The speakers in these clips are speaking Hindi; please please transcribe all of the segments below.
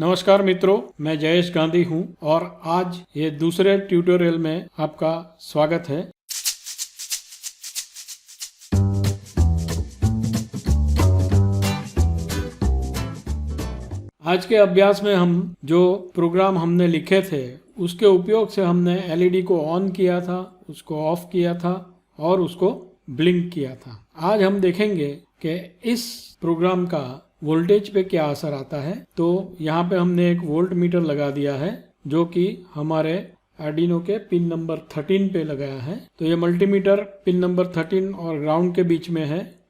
नमस्कार मित्रों, मैं जयेश गांधी हूं और आज ये दूसरे ट्यूटोरियल में आपका स्वागत है। आज के अभ्यास में हम जो प्रोग्राम हमने लिखे थे उसके उपयोग से हमने एलईडी को ऑन किया था, उसको ऑफ किया था और उसको ब्लिंक किया था। आज हम देखेंगे कि इस प्रोग्राम का वोल्टेज पे क्या असर आता है। तो यहाँ पे हमने एक वोल्ट मीटर लगा दिया है जो कि हमारे आर्डिनो के पिन नंबर 13 पे लगाया है। तो ये मल्टीमीटर पिन नंबर 13 और ग्राउंड के बीच में है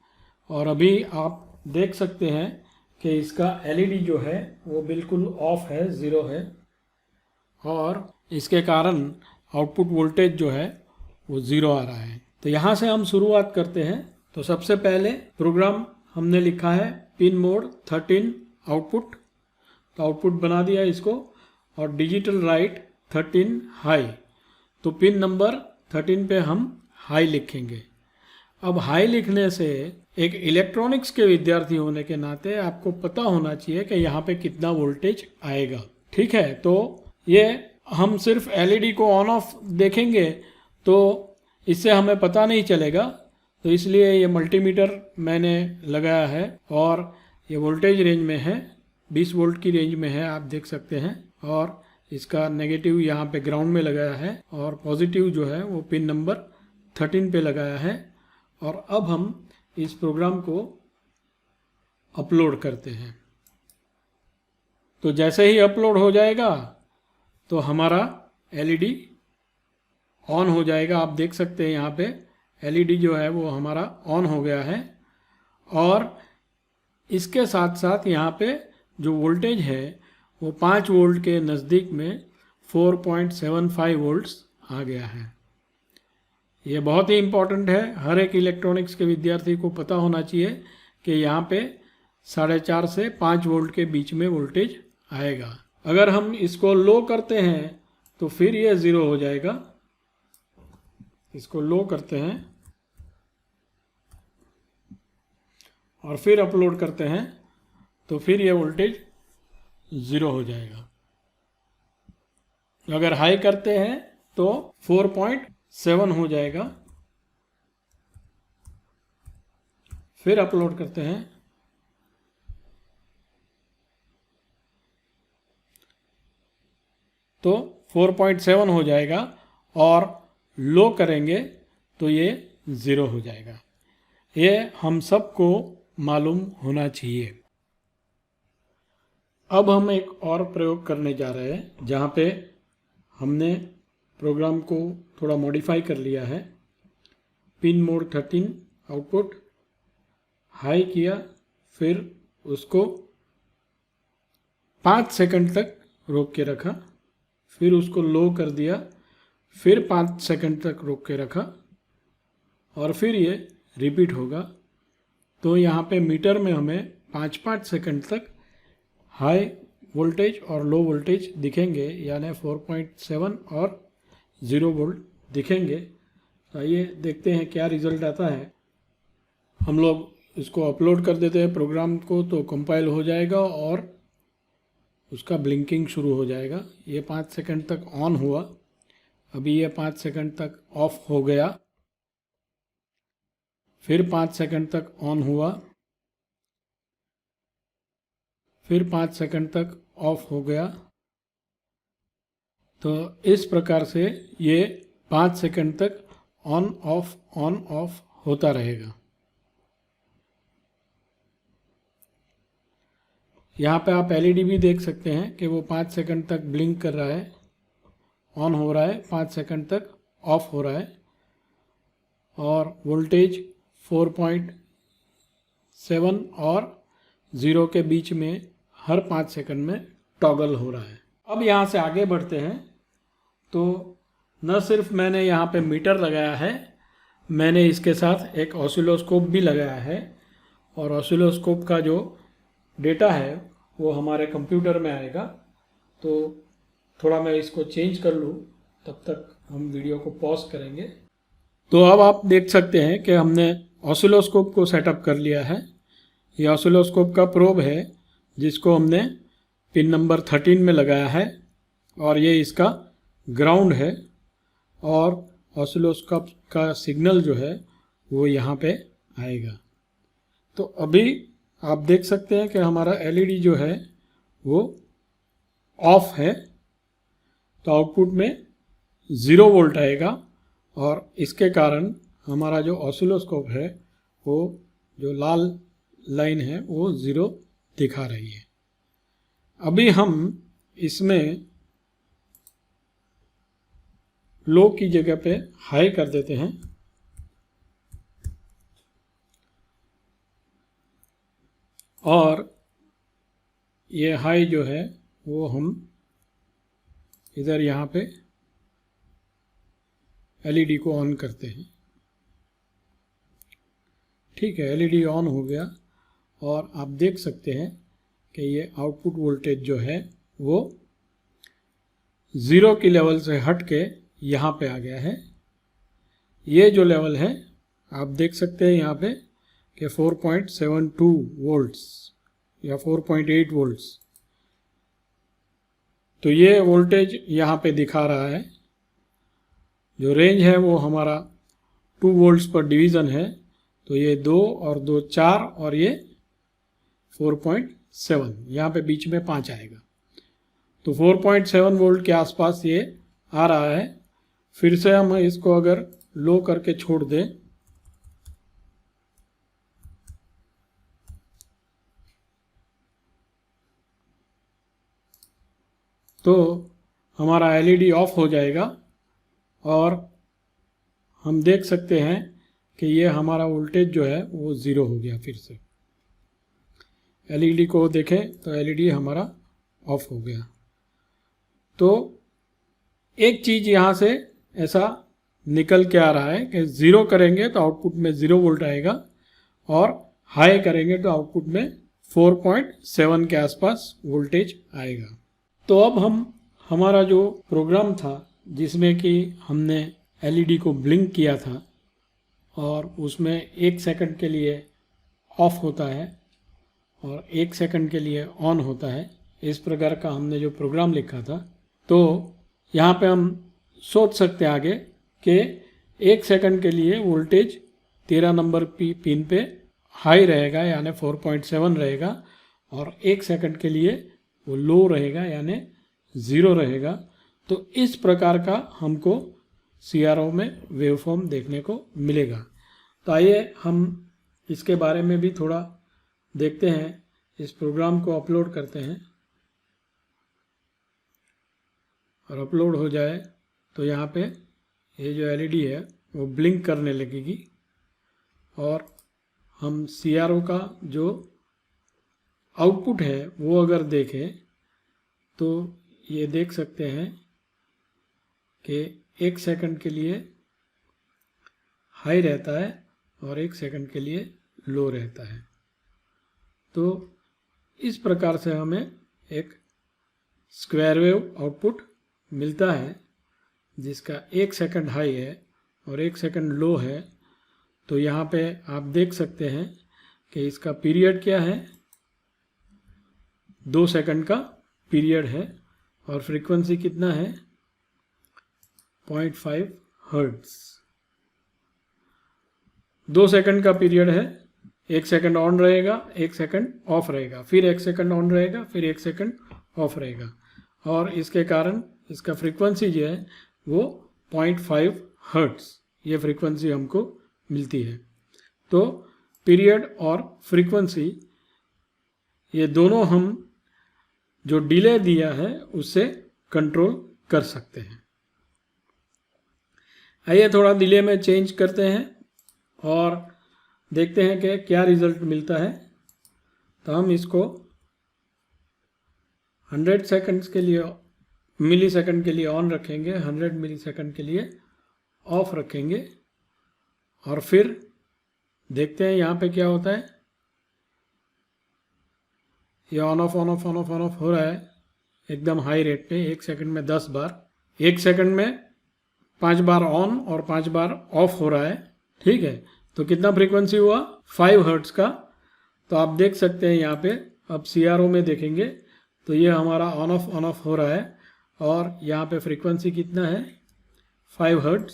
और अभी आप देख सकते हैं कि इसका एलईडी जो है वो बिल्कुल ऑफ है, ज़ीरो है और इसके कारण आउटपुट वोल्टेज जो है वो ज़ीरो आ रहा है। तो यहाँ से हम शुरुआत करते हैं। तो सबसे पहले प्रोग्राम हमने लिखा है पिन मोड 13 आउटपुट, तो आउटपुट बना दिया इसको, और डिजिटल राइट 13 हाई। तो पिन नंबर 13 पे हम हाई लिखेंगे। अब हाई लिखने से एक इलेक्ट्रॉनिक्स के विद्यार्थी होने के नाते आपको पता होना चाहिए कि यहाँ पे कितना वोल्टेज आएगा। ठीक है, तो ये हम सिर्फ एलईडी को ऑन ऑफ देखेंगे तो इससे हमें पता नहीं चलेगा। तो इसलिए ये मल्टीमीटर मैंने लगाया है और ये वोल्टेज रेंज में है, 20 वोल्ट की रेंज में है, आप देख सकते हैं। और इसका नेगेटिव यहाँ पे ग्राउंड में लगाया है और पॉजिटिव जो है वो पिन नंबर 13 पे लगाया है। और अब हम इस प्रोग्राम को अपलोड करते हैं। तो जैसे ही अपलोड हो जाएगा तो हमारा एलईडी ऑन हो जाएगा। आप देख सकते हैं यहाँ पे एलईडी जो है वो हमारा ऑन हो गया है और इसके साथ साथ यहाँ पे जो वोल्टेज है वो 5 वोल्ट के नज़दीक में 4.75 वोल्ट्स आ गया है। ये बहुत ही इम्पॉर्टेंट है, हर एक इलेक्ट्रॉनिक्स के विद्यार्थी को पता होना चाहिए कि यहाँ पे 4.5 से 5 वोल्ट के बीच में वोल्टेज आएगा। अगर हम इसको लो करते हैं तो फिर ये ज़ीरो हो जाएगा। इसको लो करते हैं और फिर अपलोड करते हैं तो फिर ये वोल्टेज ज़ीरो हो जाएगा। अगर हाई करते हैं तो 4.7 हो जाएगा। फिर अपलोड करते हैं तो 4.7 हो जाएगा और लो करेंगे तो ये ज़ीरो हो जाएगा। ये हम सबको मालूम होना चाहिए। अब हम एक और प्रयोग करने जा रहे हैं जहाँ पे हमने प्रोग्राम को थोड़ा मॉडिफाई कर लिया है। पिन मोड 13 आउटपुट हाई किया, फिर उसको 5 सेकंड तक रोक के रखा, फिर उसको लो कर दिया, फिर 5 सेकंड तक रोक के रखा और फिर ये रिपीट होगा। तो यहाँ पे मीटर में हमें 5-5 सेकंड तक हाई वोल्टेज और लो वोल्टेज दिखेंगे, यानी 4.7 और 0 वोल्ट दिखेंगे। तो आइए देखते हैं क्या रिज़ल्ट आता है। हम लोग इसको अपलोड कर देते हैं प्रोग्राम को, तो कंपाइल हो जाएगा और उसका ब्लिंकिंग शुरू हो जाएगा। ये 5 सेकंड तक ऑन हुआ, अभी ये 5 सेकंड तक ऑफ हो गया, फिर 5 सेकंड तक ऑन हुआ, फिर 5 सेकंड तक ऑफ हो गया। तो इस प्रकार से ये 5 सेकंड तक ऑन ऑफ होता रहेगा। यहाँ पे आप एलईडी भी देख सकते हैं कि वो 5 सेकंड तक ब्लिंक कर रहा है, ऑन हो रहा है, 5 सेकंड तक ऑफ हो रहा है और वोल्टेज 4.7 और 0 के बीच में हर 5 सेकंड में टॉगल हो रहा है। अब यहाँ से आगे बढ़ते हैं। तो न सिर्फ मैंने यहाँ पे मीटर लगाया है, मैंने इसके साथ एक ऑसिलोस्कोप भी लगाया है और ऑसिलोस्कोप का जो डेटा है वो हमारे कंप्यूटर में आएगा। तो थोड़ा मैं इसको चेंज कर लूँ, तब तक हम वीडियो को पॉज करेंगे। तो अब आप देख सकते हैं कि हमने ऑसिलोस्कोप को सेटअप कर लिया है। ये ऑसिलोस्कोप का प्रोब है जिसको हमने पिन नंबर 13 में लगाया है और ये इसका ग्राउंड है और ऑसिलोस्कोप का सिग्नल जो है वो यहाँ पे आएगा। तो अभी आप देख सकते हैं कि हमारा एलईडी जो है वो ऑफ है, तो आउटपुट में 0 वोल्ट आएगा और इसके कारण हमारा जो ऑसिलोस्कोप है वो जो लाल लाइन है वो 0 दिखा रही है। अभी हम इसमें लो की जगह पे हाई कर देते हैं और ये हाई जो है वो हम इधर यहाँ पे एलईडी को ऑन करते हैं। ठीक है, एलईडी ऑन हो गया और आप देख सकते हैं कि ये आउटपुट वोल्टेज जो है वो 0 की लेवल से हट के यहाँ पे आ गया है। ये जो लेवल है आप देख सकते हैं यहाँ पे कि 4.72 वोल्ट्स या 4.8 वोल्ट्स, तो ये वोल्टेज यहाँ पे दिखा रहा है। जो रेंज है वो हमारा 2 वोल्ट्स पर डिवीज़न है, तो ये 2 और 2 4 और ये 4.7, यहाँ पे बीच में 5 आएगा, तो 4.7 वोल्ट के आसपास ये आ रहा है। फिर से हम इसको अगर लो करके छोड़ दें तो हमारा एलईडी ऑफ हो जाएगा और हम देख सकते हैं कि ये हमारा वोल्टेज जो है वो 0 हो गया। फिर से एलईडी को देखें तो एलईडी हमारा ऑफ हो गया। तो एक चीज़ यहाँ से ऐसा निकल के आ रहा है कि 0 करेंगे तो आउटपुट में 0 वोल्ट आएगा और हाई करेंगे तो आउटपुट में 4.7 के आसपास वोल्टेज आएगा। तो अब हम हमारा जो प्रोग्राम था जिसमें कि हमने एलईडी को ब्लिंक किया था और उसमें 1 सेकंड के लिए ऑफ होता है और 1 सेकंड के लिए ऑन होता है, इस प्रकार का हमने जो प्रोग्राम लिखा था। तो यहाँ पे हम सोच सकते हैं आगे कि 1 सेकंड के लिए वोल्टेज 13 नंबर पिन पे हाई रहेगा यानी 4.7 रहेगा और 1 सेकंड के लिए वो लो रहेगा यानी 0 रहेगा। तो इस प्रकार का हमको सीआरओ में वेवफॉर्म देखने को मिलेगा। तो आइए हम इसके बारे में भी थोड़ा देखते हैं। इस प्रोग्राम को अपलोड करते हैं और अपलोड हो जाए तो यहाँ पे ये जो एलईडी है वो ब्लिंक करने लगेगी और हम सीआरओ का जो आउटपुट है वो अगर देखें तो ये देख सकते हैं कि 1 सेकंड के लिए हाई रहता है और 1 सेकंड के लिए लो रहता है। तो इस प्रकार से हमें एक स्क्वायर वेव आउटपुट मिलता है जिसका 1 सेकंड हाई है और 1 सेकंड लो है। तो यहाँ पे आप देख सकते हैं कि इसका पीरियड क्या है, 2 सेकंड का पीरियड है और फ्रीक्वेंसी कितना है 0.5 हर्ट्ज। 2 सेकंड का पीरियड है, 1 सेकंड ऑन रहेगा, 1 सेकंड ऑफ रहेगा, फिर 1 सेकंड ऑन रहेगा, फिर 1 सेकंड ऑफ रहेगा और इसके कारण इसका फ्रीक्वेंसी जो है वो 0.5 हर्ट्ज ये फ्रीक्वेंसी हमको मिलती है। तो पीरियड और फ्रीक्वेंसी ये दोनों हम जो डिले दिया है उससे कंट्रोल कर सकते हैं। आइए थोड़ा डिले में चेंज करते हैं और देखते हैं कि क्या रिजल्ट मिलता है। तो हम इसको 100 सेकंड्स के लिए मिली सेकंड के लिए ऑन रखेंगे, 100 मिली सेकंड के लिए ऑफ रखेंगे और फिर देखते हैं यहाँ पे क्या होता है। ये ऑन ऑफ हो रहा है एकदम हाई रेट पे, 1 सेकंड में 10 बार, 1 सेकंड में 5 बार ऑन और 5 बार ऑफ हो रहा है। ठीक है, तो कितना फ्रीक्वेंसी हुआ 5 हर्ट्ज का। तो आप देख सकते हैं यहाँ पे, अब सीआरओ में देखेंगे तो ये हमारा ऑन ऑफ हो रहा है और यहाँ पे फ्रीक्वेंसी कितना है 5 हर्ट्ज।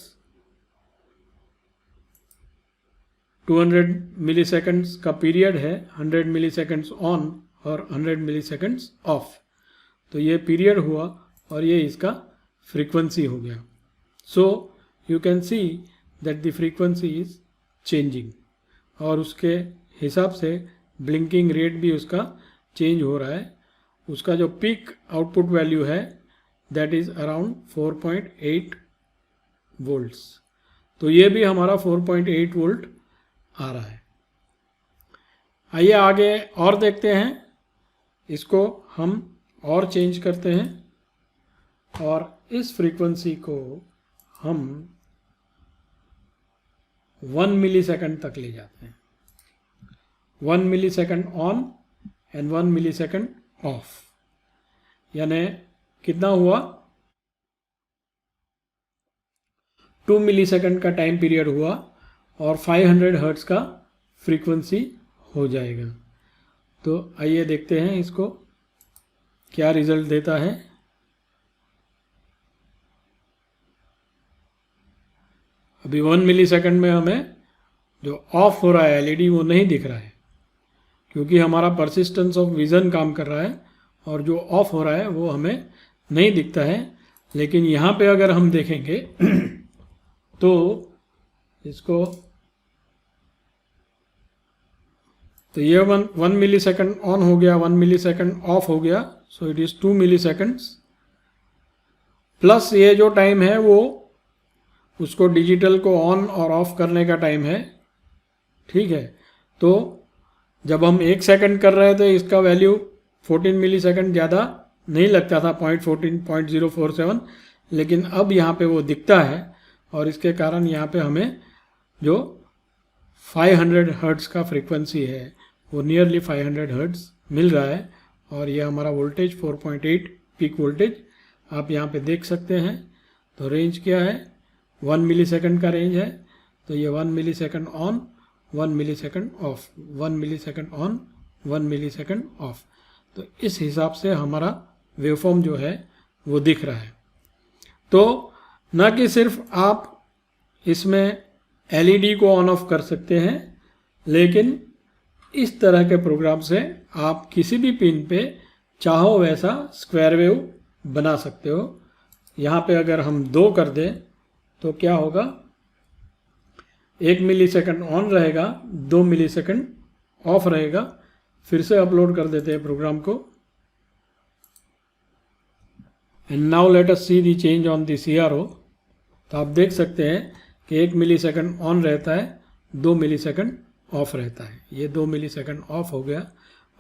200 मिलीसेकंड्स का पीरियड है, 100 मिलीसेकंड्स ऑन और 100 मिलीसेकंड्स ऑफ। तो ये पीरियड हुआ और ये इसका फ्रीक्वेंसी हो गया। So you can see that the frequency is changing और उसके हिसाब से ब्लिंकिंग रेट भी उसका चेंज हो रहा है। उसका जो पीक आउटपुट वैल्यू है दैट इज़ अराउंड 4.8 वोल्ट्स। तो ये भी हमारा 4.8 वोल्ट आ रहा है। आइए आगे और देखते हैं, इसको हम और चेंज करते हैं और इस फ्रीक्वेंसी को हम 1 मिलीसेकंड तक ले जाते हैं। 1 millisecond on and 1 millisecond of, यानी कितना हुआ 2 मिलीसेकंड का टाइम पीरियड हुआ और 500 हर्ट्ज का फ्रीक्वेंसी हो जाएगा। तो आइए देखते हैं इसको क्या रिजल्ट देता है। अभी 1 मिलीसेकंड में हमें जो ऑफ हो रहा है एलईडी वो नहीं दिख रहा है क्योंकि हमारा परसिस्टेंस ऑफ विज़न काम कर रहा है और जो ऑफ हो रहा है वो हमें नहीं दिखता है। लेकिन यहाँ पे अगर हम देखेंगे तो इसको तो ये 1 मिलीसेकंड ऑन हो गया, 1 मिलीसेकंड ऑफ हो गया, so it is 2 milliseconds plus ये जो टाइम है वो उसको डिजिटल को ऑन और ऑफ करने का टाइम है। ठीक है, तो जब हम 1 सेकंड कर रहे थे इसका वैल्यू 14 मिलीसेकंड ज़्यादा नहीं लगता था, 0.047, लेकिन अब यहाँ पे वो दिखता है और इसके कारण यहाँ पे हमें जो 500 हर्ट्ज़ का फ्रीक्वेंसी है वो नियरली 500 हर्ट्ज़ मिल रहा है। और ये हमारा वोल्टेज 4.8 पीक वोल्टेज आप यहाँ पे देख सकते हैं। तो रेंज क्या है 1 मिलीसेकंड का रेंज है। तो ये 1 millisecond on 1 millisecond of, 1 millisecond on 1 millisecond of. तो इस हिसाब से हमारा वेवफॉर्म जो है वो दिख रहा है। तो न कि सिर्फ आप इसमें एलईडी को ऑन ऑफ कर सकते हैं, लेकिन इस तरह के प्रोग्राम से आप किसी भी पिन पे चाहो वैसा स्क्वायर वेव बना सकते हो। यहाँ पे अगर हम 2 कर दें तो क्या होगा, 1 मिलीसेकंड ऑन रहेगा, 2 मिलीसेकंड ऑफ रहेगा। फिर से अपलोड कर देते हैं प्रोग्राम को। And now let us see the change on the CRO। तो आप देख सकते हैं कि 1 मिलीसेकंड ऑन रहता है, 2 मिलीसेकंड ऑफ रहता है। ये 2 मिलीसेकंड ऑफ हो गया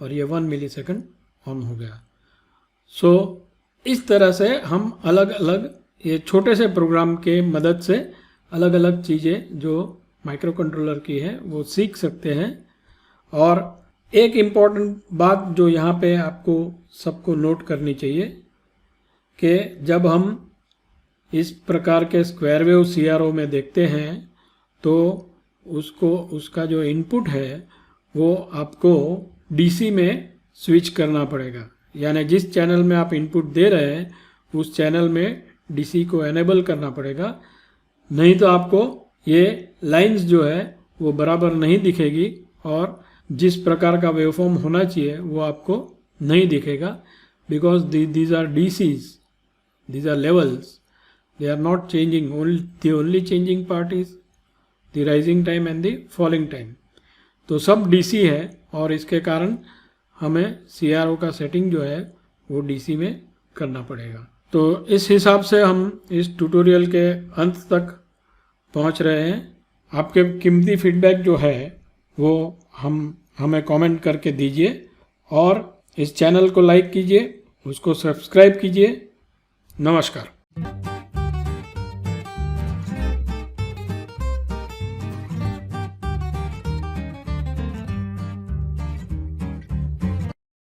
और ये 1 मिलीसेकंड ऑन हो गया। सो इस तरह से हम अलग अलग ये छोटे से प्रोग्राम के मदद से अलग अलग चीज़ें जो माइक्रो कंट्रोलर की है वो सीख सकते हैं। और एक इम्पॉर्टेंट बात जो यहाँ पे आपको सबको नोट करनी चाहिए कि जब हम इस प्रकार के स्क्वायर वेव CRO में देखते हैं तो उसका जो इनपुट है वो आपको DC में स्विच करना पड़ेगा। यानी जिस चैनल में आप इनपुट दे रहे हैं उस चैनल में DC को एनेबल करना पड़ेगा, नहीं तो आपको ये लाइंस जो है वो बराबर नहीं दिखेगी और जिस प्रकार का वेवफॉर्म होना चाहिए वो आपको नहीं दिखेगा। Because these are DCs, these are levels, they are not changing, the only changing part is the rising time and the falling time। तो सब DC है और इसके कारण हमें CRO का सेटिंग जो है वो DC में करना पड़ेगा। तो इस हिसाब से हम इस ट्यूटोरियल के अंत तक पहुंच रहे हैं। आपके कीमती फीडबैक जो है वो हमें कमेंट करके दीजिए और इस चैनल को लाइक कीजिए, उसको सब्सक्राइब कीजिए। नमस्कार।